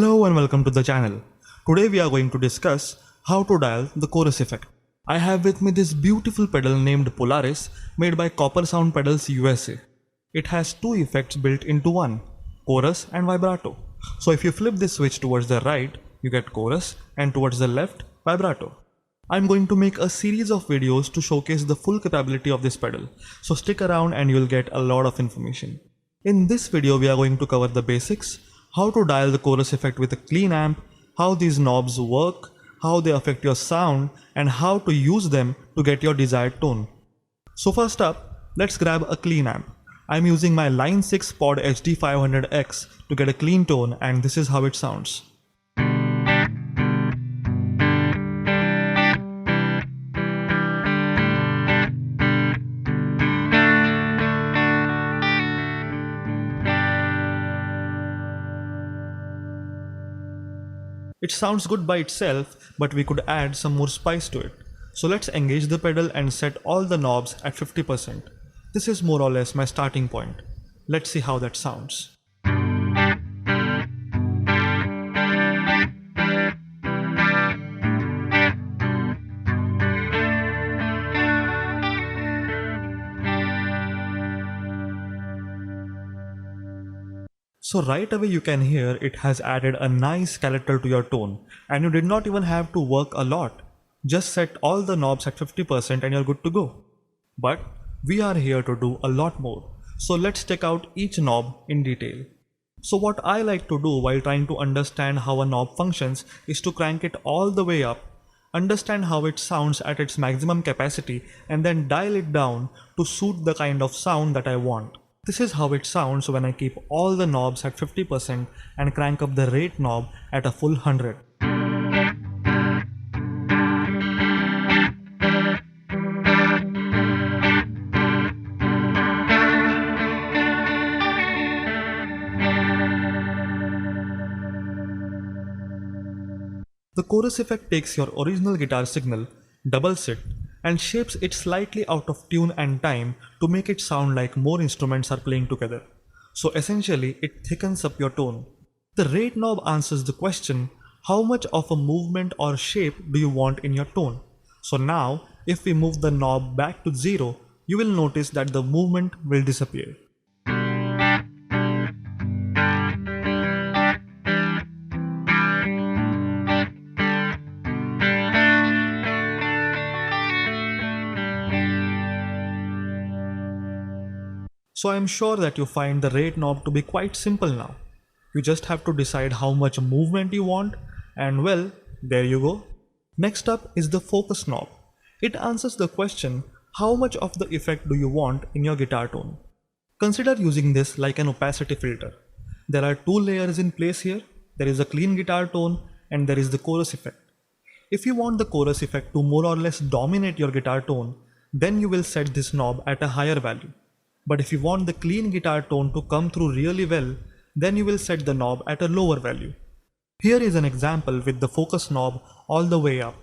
Hello and welcome to the channel. Today we are going to discuss how to dial the chorus effect. I have with me this beautiful pedal named Polaris made by Coppersound Pedals USA. It has two effects built into one, chorus and vibrato. So if you flip this switch towards the right, you get chorus, and towards the left, vibrato. I'm going to make a series of videos to showcase the full capability of this pedal, so stick around and you'll get a lot of information. In this video we are going to cover the basics, how to dial the chorus effect with a clean amp, how these knobs work, how they affect your sound, and how to use them to get your desired tone. So first up, let's grab a clean amp. I'm using my Line6 POD HD500X to get a clean tone, and this is how it sounds. It sounds good by itself, but we could add some more spice to it. So let's engage the pedal and set all the knobs at 50%. This is more or less my starting point. Let's see how that sounds. So right away you can hear it has added a nice character to your tone, and you did not even have to work a lot. Just set all the knobs at 50% and you're good to go. But we are here to do a lot more. So let's check out each knob in detail. So what I like to do while trying to understand how a knob functions is to crank it all the way up, understand how it sounds at its maximum capacity, and then dial it down to suit the kind of sound that I want. This is how it sounds when I keep all the knobs at 50% and crank up the rate knob at a full 100. The chorus effect takes your original guitar signal, doubles it, and shapes it slightly out of tune and time to make it sound like more instruments are playing together. So essentially, it thickens up your tone. The rate knob answers the question, how much of a movement or shape do you want in your tone? So now, if we move the knob back to 0, you will notice that the movement will disappear. So I am sure that you find the rate knob to be quite simple now. You just have to decide how much movement you want, and well, there you go. Next up is the focus knob. It answers the question, how much of the effect do you want in your guitar tone? Consider using this like an opacity filter. There are two layers in place here. There is a clean guitar tone and there is the chorus effect. If you want the chorus effect to more or less dominate your guitar tone, then you will set this knob at a higher value. But if you want the clean guitar tone to come through really well, then you will set the knob at a lower value. Here is an example with the focus knob all the way up.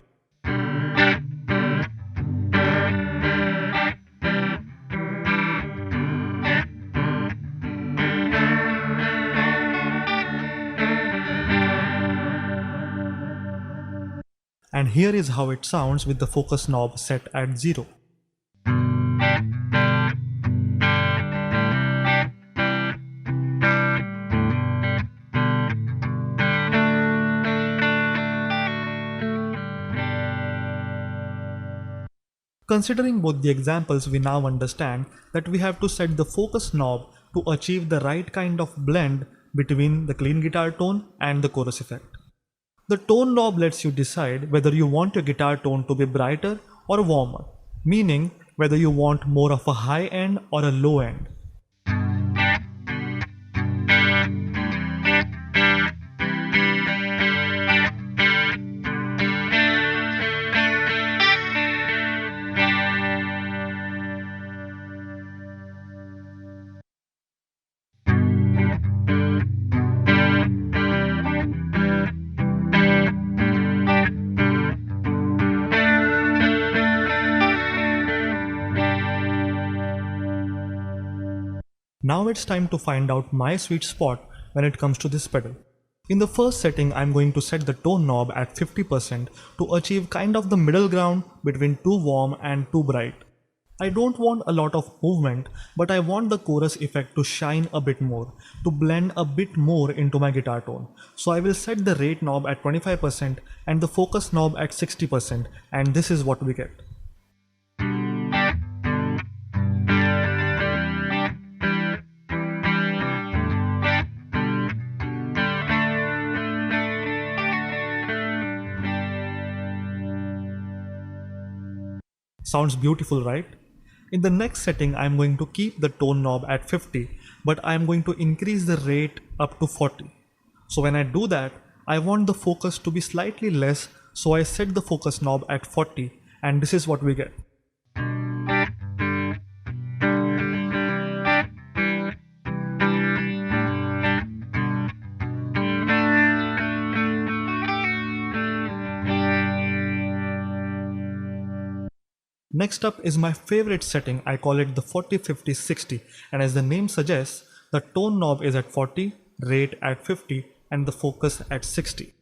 And here is how it sounds with the focus knob set at 0. Considering both the examples, we now understand that we have to set the focus knob to achieve the right kind of blend between the clean guitar tone and the chorus effect. The tone knob lets you decide whether you want your guitar tone to be brighter or warmer, meaning whether you want more of a high end or a low end. Now it's time to find out my sweet spot when it comes to this pedal. In the first setting, I'm going to set the tone knob at 50% to achieve kind of the middle ground between too warm and too bright. I don't want a lot of movement, but I want the chorus effect to shine a bit more, to blend a bit more into my guitar tone. So I will set the rate knob at 25% and the focus knob at 60%, and this is what we get. Sounds beautiful, right? In the next setting, I'm going to keep the tone knob at 50, but I'm going to increase the rate up to 40. So when I do that, I want the focus to be slightly less, so I set the focus knob at 40, and this is what we get. Next up is my favorite setting. I call it the 40-50-60, and as the name suggests, the tone knob is at 40, rate at 50, and the focus at 60.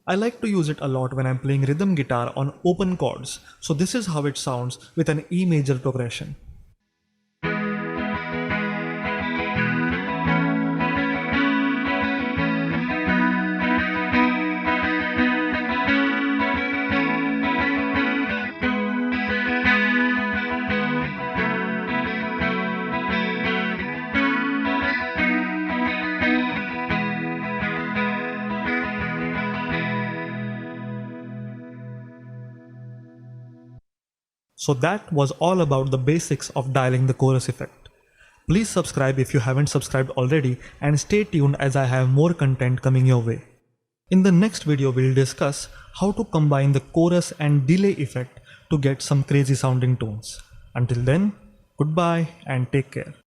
I like to use it a lot when I'm playing rhythm guitar on open chords, so this is how it sounds with an E major progression. So that was all about the basics of dialing the chorus effect. Please subscribe if you haven't subscribed already, and stay tuned as I have more content coming your way. In the next video, we'll discuss how to combine the chorus and delay effect to get some crazy sounding tones. Until then, goodbye and take care.